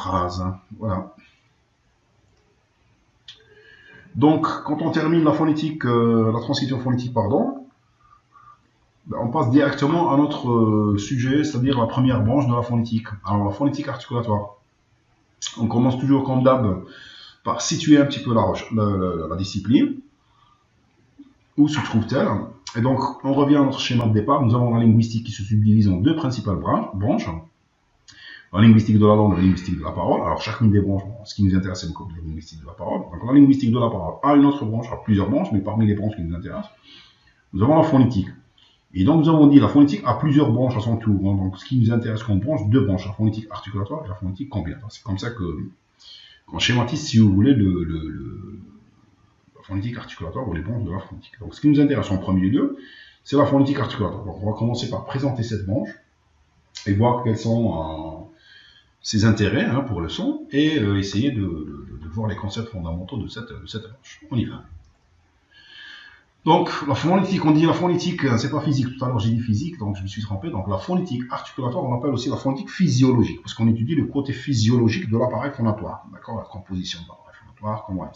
phrase. Hein. Voilà. Donc, quand on termine la phonétique, la transcription phonétique, pardon, on passe directement à notre sujet, c'est-à-dire la première branche de la phonétique. Alors, la phonétique articulatoire. On commence toujours comme d'hab par situer un petit peu la discipline. Où se trouve-t-elle? Et donc, on revient à notre schéma de départ. Nous avons la linguistique qui se subdivise en deux principales branches. La linguistique de la langue et la linguistique de la parole. Alors, chacune des branches, ce qui nous intéresse, c'est le code de la linguistique de la parole. Donc, la linguistique de la parole a une autre branche, a plusieurs branches, mais parmi les branches qui nous intéressent, nous avons la phonétique. Et donc, nous avons dit la phonétique a plusieurs branches à son tour. Hein. Donc, ce qui nous intéresse comme branche, deux branches, la phonétique articulatoire et la phonétique combinatoire. C'est comme ça qu'on schématise, si vous voulez, la phonétique articulatoire ou les branches de la phonétique. Donc, ce qui nous intéresse en premier lieu, c'est la phonétique articulatoire. Donc, on va commencer par présenter cette branche et voir quels sont ses intérêts hein, pour le son et essayer de voir les concepts fondamentaux de cette branche. On y va. Donc, la phonétique, on dit la phonétique, c'est pas physique, tout à l'heure j'ai dit physique, donc je me suis trompé. Donc, la phonétique articulatoire, on appelle aussi la phonétique physiologique, parce qu'on étudie le côté physiologique de l'appareil phonatoire, d'accord, la composition de l'appareil phonatoire, comment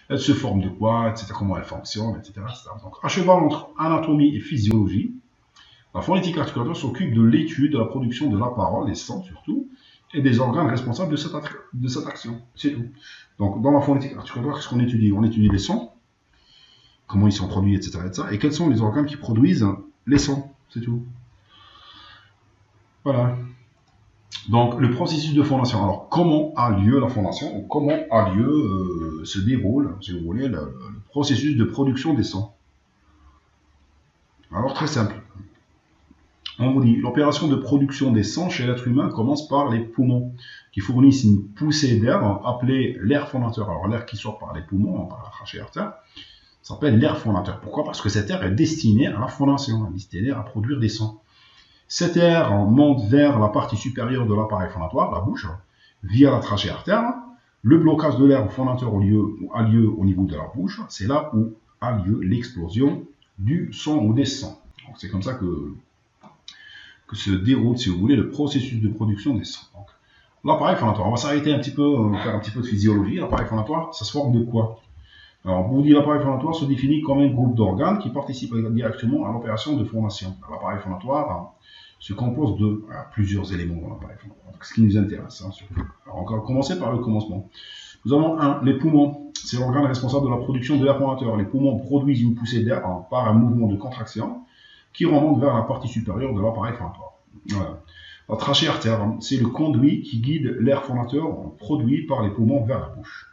elle se forme de quoi, etc., comment elle fonctionne, etc., etc. Donc, à cheval entre anatomie et physiologie, la phonétique articulatoire s'occupe de l'étude de la production de la parole, les sons surtout, et des organes responsables de cette action, c'est tout. Donc, dans la phonétique articulatoire, qu'est-ce qu'on étudie? On étudie les sons, comment ils sont produits, etc., etc. Et quels sont les organes qui produisent les sons, c'est tout. Voilà. Donc, le processus de phonation. Alors, comment a lieu la phonation, ou comment a lieu, se déroule, si vous voulez, le processus de production des sons? Alors, très simple. On vous dit, l'opération de production des sons chez l'être humain commence par les poumons, qui fournissent une poussée d'air appelée l'air phonateur. Alors, l'air qui sort par les poumons, par la trachée artère, s'appelle l'air phonateur. Pourquoi? Parce que cet air est destiné à la phonation, destiné à produire des sons. Cet air monte vers la partie supérieure de l'appareil phonatoire, la bouche, via la trachée artère. Le blocage de l'air phonateur a lieu au niveau de la bouche. C'est là où a lieu l'explosion du son ou des sons. C'est comme ça que se déroule, si vous voulez, le processus de production des sons. L'appareil phonatoire, on va s'arrêter un petit peu, faire un petit peu de physiologie. L'appareil phonatoire, ça se forme de quoi? Alors, on vous dit l'appareil phonatoire se définit comme un groupe d'organes qui participent directement à l'opération de phonation. L'appareil phonatoire se compose de plusieurs éléments dans l'appareil phonatoire. Donc, ce qui nous intéresse, hein, surtout. Alors, on va commencer par le commencement. Nous avons les poumons. C'est l'organe responsable de la production de l'air phonateur. Les poumons produisent une poussée d'air par un mouvement de contraction qui remonte vers la partie supérieure de l'appareil phonatoire. Voilà. La trachée artère, c'est le conduit qui guide l'air phonateur produit par les poumons vers la bouche.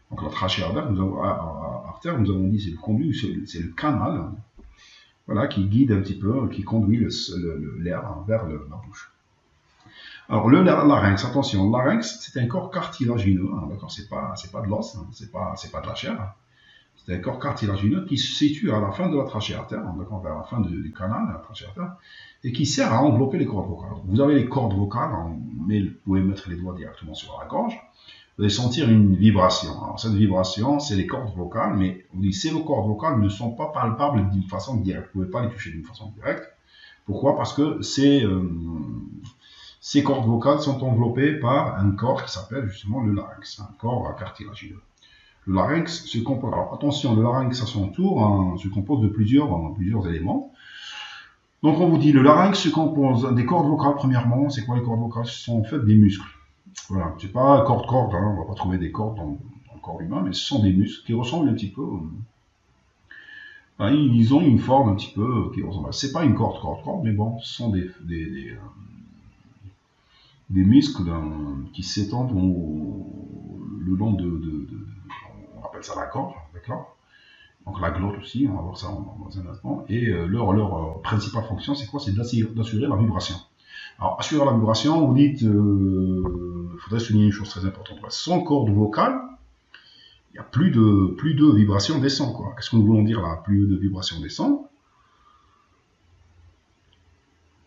Donc la trachée artère, nous avons dit c'est le conduit, c'est le canal, voilà, qui guide un petit peu, qui conduit l'air vers la bouche. Alors le larynx, attention, le larynx c'est un corps cartilagineux, hein, d'accord, c'est pas de l'os, hein, c'est pas de la chair. Hein. C'est un corps cartilagineux qui se situe à la fin de la trachée artère, d'accord, vers la fin du canal de la trachée artère, et qui sert à envelopper les cordes vocales. Vous avez les cordes vocales, mais vous pouvez mettre les doigts directement sur la gorge. Vous allez sentir une vibration. Alors, cette vibration, c'est les cordes vocales, mais on dit ces cordes vocales ne sont pas palpables d'une façon directe. Vous ne pouvez pas les toucher d'une façon directe. Pourquoi? Parce que ces cordes vocales sont enveloppées par un corps qui s'appelle justement le larynx, un corps cartilagineux. Le larynx se compose. Alors attention, le larynx à son tour se compose de plusieurs éléments. Donc on vous dit le larynx se compose des cordes vocales premièrement. C'est quoi les cordes vocales? Ce sont en fait des muscles. Voilà, c'est pas corde, hein, on va pas trouver des cordes dans le corps humain, mais ce sont des muscles qui ressemblent un petit peu. Ils ont une forme un petit peu qui ressemble. C'est pas une corde, mais bon, ce sont des muscles qui s'étendent le long on appelle ça la gorge, d'accord? Donc la glotte aussi, on va voir ça dans un instant. Et leur principale fonction, c'est quoi? C'est d'assurer la vibration. Alors, assurer la vibration, vous dites, il faudrait souligner une chose très importante. Sans corde vocale, il n'y a plus de vibration des sons. Qu'est-ce que nous voulons dire là? Plus de vibration des sons.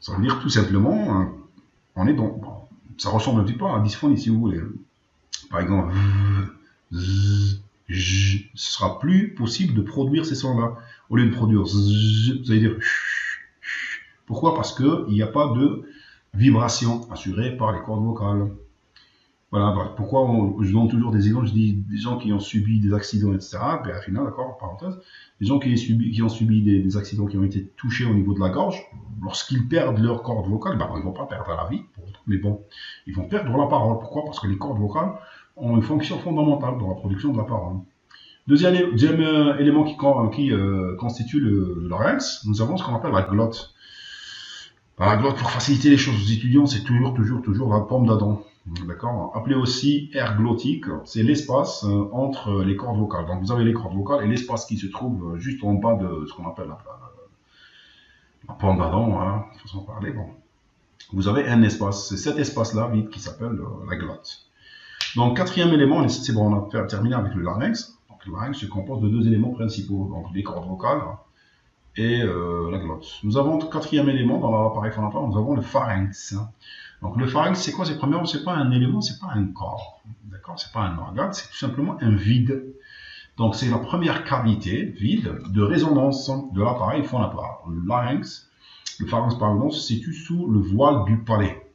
Ça veut dire tout simplement, on est dans, ça ressemble un petit peu à la dysphonie si vous voulez. Par exemple, ce sera plus possible de produire ces sons-là. Au lieu de produire, vous allez dire. Pourquoi? Parce qu'il n'y a pas de vibration assurée par les cordes vocales. Voilà, bah, pourquoi je donne toujours des exemples, je dis des gens qui ont subi des accidents, etc. Ben, à final, d'accord, parenthèse, des gens qui ont subi des accidents, qui ont été touchés au niveau de la gorge, lorsqu'ils perdent leur corde vocale, ben, ils ne vont pas perdre la vie, mais bon, ils vont perdre la parole. Pourquoi? Parce que les cordes vocales ont une fonction fondamentale dans la production de la parole. Deuxième élément qui constitue le larynx, nous avons ce qu'on appelle la glotte. La glotte, pour faciliter les choses aux étudiants, c'est toujours la pomme d'Adam. D'accord. Appelé aussi aire glottique, c'est l'espace entre les cordes vocales. Donc vous avez les cordes vocales et l'espace qui se trouve juste en bas de ce qu'on appelle la pomme d'Adam, hein, de façon de parler. Bon. Vous avez un espace, c'est cet espace-là vide qui s'appelle la glotte. Donc quatrième élément, c'est bon, on a terminé avec le larynx. Donc le larynx se compose de deux éléments principaux, donc les cordes vocales et la glotte. Nous avons quatrième élément dans l'appareil phonatoire, nous avons le pharynx. Donc le pharynx, c'est quoi? Premièrement, c'est pas un élément, c'est pas un corps, d'accord? C'est pas un organe, c'est tout simplement un vide. Donc c'est la première cavité vide de résonance de l'appareil phonatoire. Le pharynx, par exemple, se situe sous le voile du palais,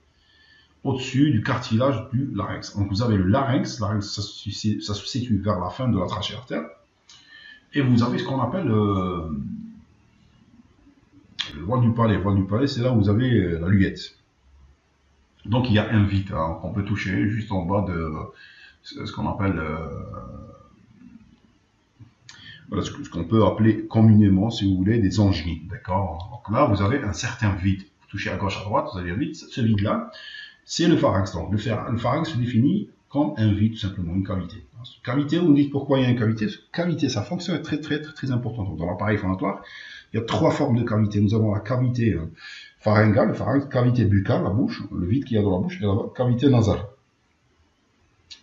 au-dessus du cartilage du larynx. Donc vous avez le larynx, ça se situe vers la fin de la trachée artère, et vous avez ce qu'on appelle le voile du palais. Le voile du palais, c'est là où vous avez la luette. Donc il y a un vide hein, qu'on peut toucher juste en bas de ce qu'on appelle voilà, ce qu'on peut appeler communément, si vous voulez, des angines. D'accord. Donc là, vous avez un certain vide. Vous touchez à gauche, à droite, vous avez un vide. Ce vide-là, c'est le pharynx. Donc le pharynx se définit comme un vide, tout simplement, une cavité. Cavité, vous me dites pourquoi il y a une cavité. Cavité, sa fonction est très importante. Dans l'appareil phonatoire, il y a trois formes de cavité. Nous avons la cavité pharyngale, le pharynx, cavité buccale, la bouche, le vide qu'il y a dans la bouche, et la cavité nasale.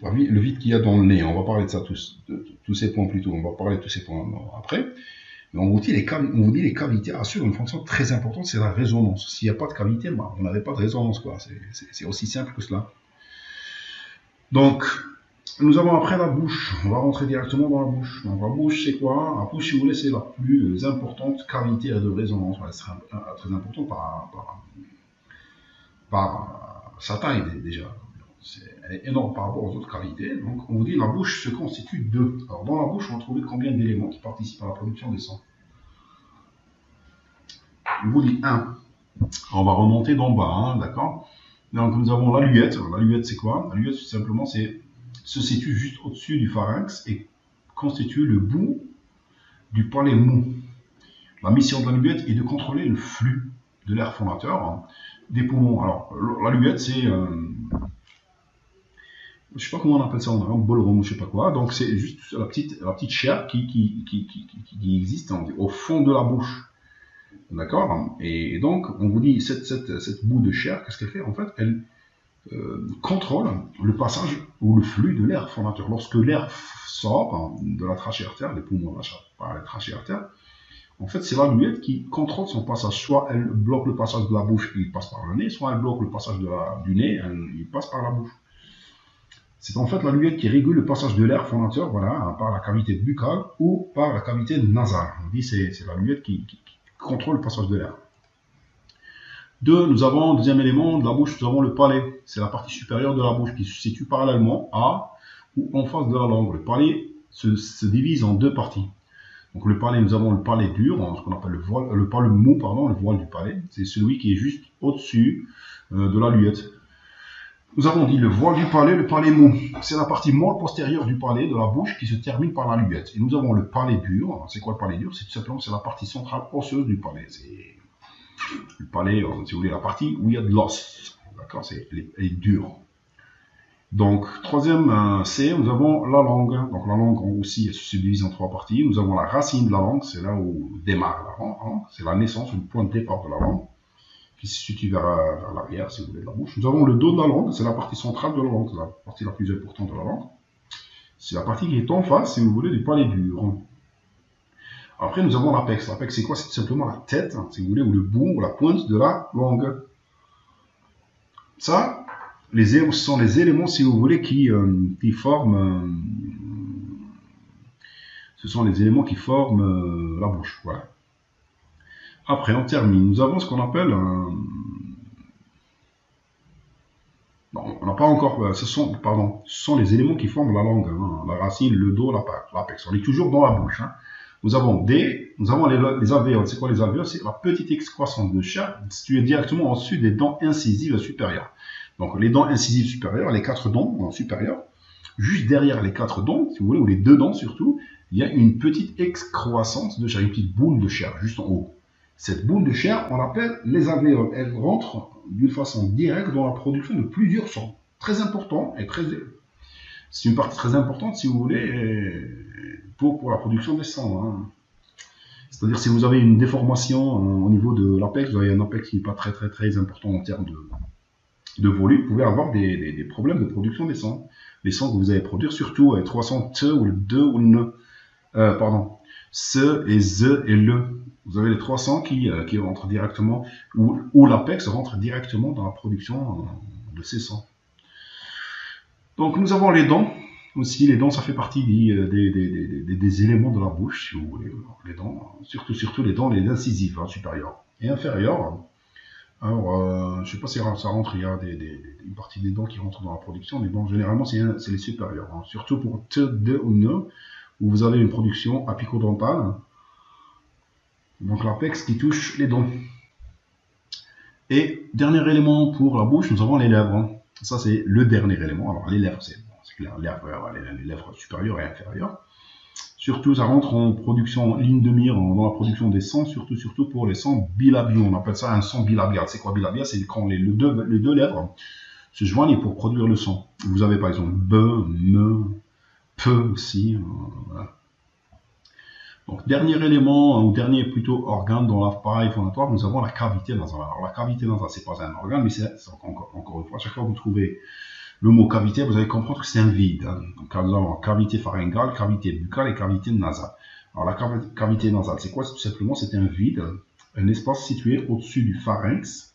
Le vide qu'il y a dans le nez, on va parler de ça tous ces points plus tôt, on va parler de tous ces points après. Mais on vous dit les cavités assurent une fonction très importante, c'est la résonance. S'il n'y a pas de cavité, bah, on n'avait pas de résonance, quoi. C'est aussi simple que cela. Donc, nous avons après la bouche. On va rentrer directement dans la bouche. Donc la bouche, c'est quoi? La bouche, si vous voulez, c'est la plus importante cavité de résonance. Elle sera très importante par sa taille déjà. Elle est énorme par rapport aux autres cavités. Donc on vous dit la bouche se constitue de. Alors dans la bouche, on va trouver combien d'éléments qui participent à la production des sons? On vous dit 1. On va remonter d'en bas, hein, d'accord? Donc nous avons la luette. Alors, la luette, c'est quoi? La luette, tout simplement, se situe juste au-dessus du pharynx et constitue le bout du palais mou. La mission de la luette est de contrôler le flux de l'air fondateur hein, des poumons. Alors la luette, c'est je sais pas comment on appelle ça en arabe, ballroom, je sais pas quoi. Donc c'est juste la petite chair qui existe au fond de la bouche. D'accord. Et donc on vous dit cette bout de chair, qu'est-ce qu'elle fait? En fait, elle contrôle le passage ou le flux de l'air fondateur. Lorsque l'air sort de la trachée artère, les poumons par la trachée artère, en fait c'est la luette qui contrôle son passage. Soit elle bloque le passage de la bouche, il passe par le nez, soit elle bloque le passage du nez, il passe par la bouche. C'est en fait la luette qui régule le passage de l'air fondateur, voilà, par la cavité buccale ou par la cavité nasale. On dit c'est la luette qui contrôle le passage de l'air. Nous avons, deuxième élément de la bouche, nous avons le palais. C'est la partie supérieure de la bouche qui se situe parallèlement à ou en face de la langue. Le palais se divise en deux parties. Donc le palais, nous avons le palais dur, ce qu'on appelle le palais mou, pardon, le voile du palais. C'est celui qui est juste au-dessus de la luette. Nous avons dit le voile du palais, le palais mou. C'est la partie molle postérieure du palais, de la bouche, qui se termine par la luette. Et nous avons le palais dur. C'est quoi le palais dur? C'est tout simplement la partie centrale osseuse du palais. C'est le palais, si vous voulez, la partie où il y a de l'os. D'accord? Elle est dure. Donc, troisième C, nous avons la langue. Donc, la langue aussi elle se subdivise en trois parties. Nous avons la racine de la langue, c'est là où démarre la langue. Hein. C'est la naissance, le point de départ de la langue, qui se situe vers l'arrière, si vous voulez, de la bouche. Nous avons le dos de la langue, c'est la partie centrale de la langue, c'est la partie la plus importante de la langue. C'est la partie qui est en face, si vous voulez, du palais dur. Après, nous avons l'apex. L'apex, c'est quoi? C'est tout simplement la tête, si vous voulez, ou le bout, ou la pointe de la langue. Ça, ce sont les éléments, si vous voulez, qui forment... ce sont les éléments qui forment la bouche. Voilà. Après, on termine. Nous avons ce qu'on appelle bon, on n'a pas encore, pardon, ce sont les éléments qui forment la langue, hein, la racine, le dos, l'apex. On est toujours dans la bouche. Hein. Nous avons les alvéoles. C'est quoi les alvéoles? C'est la petite excroissance de chair située directement au-dessus des dents incisives supérieures. Donc les dents incisives supérieures, les 4 dents supérieures, juste derrière les 4 dents, si vous voulez, ou les 2 dents surtout, il y a une petite excroissance de chair, une petite boule de chair juste en haut. Cette boule de chair, on l'appelle les alvéoles. Elle rentre d'une façon directe dans la production de plusieurs sons. Très important et c'est une partie très importante, si vous voulez, pour la production des sons. Hein. C'est-à-dire, si vous avez une déformation au niveau de l'apex, vous avez un apex qui n'est pas très important en termes de volume, vous pouvez avoir des problèmes de production des sons. Les sons que vous allez produire, surtout 300 T ou le 2 ou le ne. Pardon. Ce et the et le. Vous avez les 300 qui rentrent directement, ou l'apex rentre directement dans la production de ces sons. Donc nous avons les dents. Aussi, les dents, ça fait partie des éléments de la bouche, si vous voulez. Les dents, surtout les dents, les incisives, hein, supérieures et inférieures. Alors, je ne sais pas si ça rentre, il y a une partie des dents qui rentrent dans la production, mais bon, généralement, c'est les supérieures. Hein. Surtout pour T, D ou ne, où vous avez une production apicodontale. Donc l'apex qui touche les dents. Et dernier élément pour la bouche, nous avons les lèvres. Hein. Ça, c'est le dernier élément. Alors, les lèvres, c'est clair, les lèvres supérieures et inférieures. Surtout, ça rentre en production ligne de mire, dans la production des sons, surtout pour les sons bilabiaux. On appelle ça un son bilabial. C'est quoi bilabial? C'est quand les deux lèvres se joignent pour produire le son. Vous avez par exemple B, me, P aussi. Voilà. Donc, dernier élément, ou dernier plutôt organe dans l'appareil phonatoire, nous avons la cavité nasale. Alors, la cavité nasale, c'est pas un organe, mais c'est encore une fois, à chaque fois que vous trouvez le mot cavité, vous allez comprendre que c'est un vide. Hein. Donc, nous avons cavité pharyngale, cavité buccale et cavité nasale. Alors, la cavité nasale, c'est quoi? Tout simplement, c'est un vide, un espace situé au-dessus du pharynx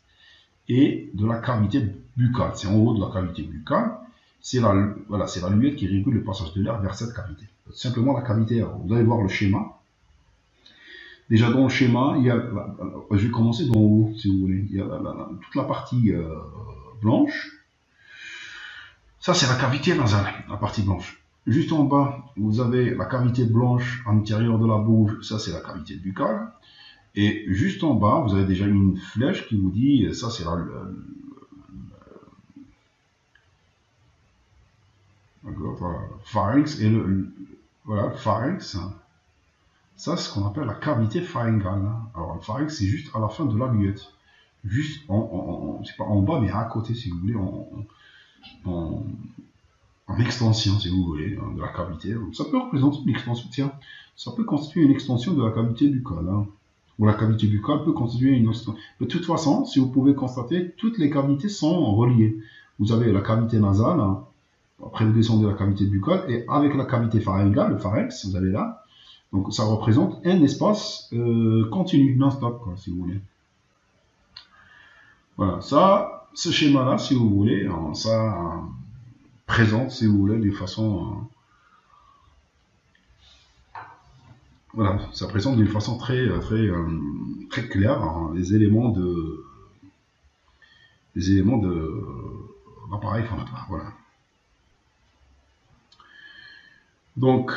et de la cavité buccale. C'est en haut de la cavité buccale. C'est la luette qui régule le passage de l'air vers cette cavité. Tout simplement, la cavité, vous allez voir le schéma. Déjà dans le schéma, je vais commencer d'en haut, si vous voulez. Il y a toute la partie blanche. Ça, c'est la cavité nasale, la partie blanche. Juste en bas, vous avez la cavité blanche à l'intérieur de la bouche. Ça, c'est la cavité buccale. Et juste en bas, vous avez déjà une flèche qui vous dit, ça, c'est la pharynx et voilà, le pharynx. Ça, c'est ce qu'on appelle la cavité pharyngale. Alors, le pharynx, c'est juste à la fin de la luette. Juste, c'est pas en bas, mais à côté, si vous voulez, en extension, si vous voulez, de la cavité. Ça peut représenter une extension, tiens, ça peut constituer une extension de la cavité buccale. Hein. Ou la cavité buccale peut constituer une extension. De toute façon, si vous pouvez constater, toutes les cavités sont reliées. Vous avez la cavité nasale, hein, après vous descendez la cavité buccale, et avec la cavité pharyngale, le pharynx, vous avez là, donc ça représente un espace continu, non-stop, si vous voulez. Voilà, ça, ce schéma-là, si vous voulez, ça présente, si vous voulez, de façon... voilà, ça présente d'une façon très claire hein, les éléments de l'appareil phonatoire. Voilà. Donc,